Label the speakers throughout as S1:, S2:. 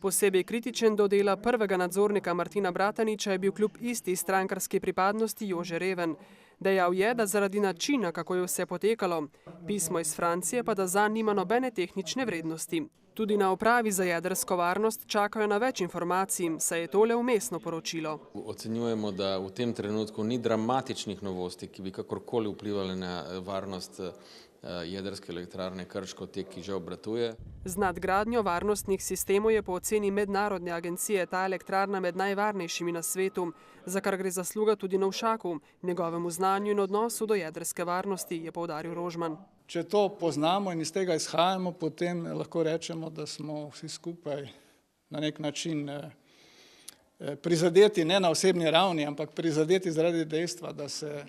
S1: Posebej kritičen do dela prvega nadzornika Martina Brataniča je bil kljub isti strankarski pripadnosti Jože Reven. Dejal je, da zaradi načina, kako je vse potekalo, pismo iz Francije pa da zanj nima nobene tehnične vrednosti. Tudi na upravi za jedrsko varnost čakajo na več informacij, saj je tole vmesno poročilo.
S2: Ocenjujemo, da v tem trenutku ni dramatičnih novosti, ki bi kakorkoli vplivali na varnost jedrske elektrarne Krško, te, ki že obratuje.
S1: Z nadgradnjo varnostnih sistemov je po oceni mednarodne agencije ta elektrarna med najvarnejšimi na svetu, za kar gre zasluga tudi Novšaku, njegovemu znanju in odnosu do jedrske varnosti, je poudaril Rožman.
S3: Če to poznamo in iz tega izhajamo, potem lahko rečemo, da smo vsi skupaj na nek način prizadeti, ne na osebni ravni, ampak prizadeti zaradi dejstva, da se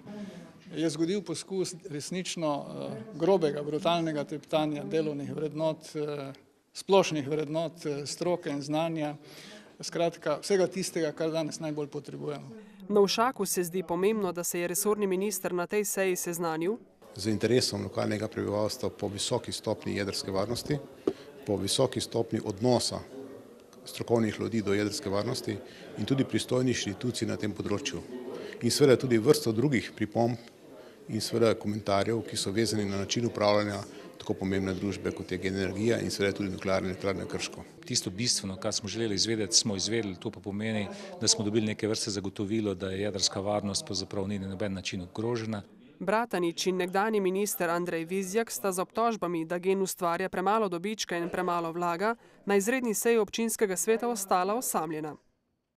S3: je zgodil poskus resnično grobega, brutalnega teptanja delovnih vrednot, splošnih vrednot, stroke in znanja, skratka vsega tistega, kar danes najbolj potrebujemo.
S1: Novšaku se zdi pomembno, da se je resorni minister na tej seji seznanil
S4: z interesom lokalnega prebivalstva po visoki stopnji jedrske varnosti, po visoki stopnji odnosa strokovnih ljudi do jedrske varnosti in tudi pristojnih inštitucij na tem področju. In seveda tudi vrsto drugih pripomb in seveda komentarjev, ki so vezani na način upravljanja tako pomembne družbe, kot je Gen energija in seveda tudi nuklearne elektrarne Krško.
S5: Tisto bistveno, kar smo želeli izvedeti, smo izvedeli, to pa pomeni, da smo dobili neke vrste zagotovilo, da je jedrska varnost pravzaprav ni na noben način ogrožena.
S1: Bratanič in nekdanji minister Andrej Vizjak sta z obtožbami, da Gen ustvarja premalo dobička in premalo vlaga, na izredni seji občinskega sveta ostala osamljena.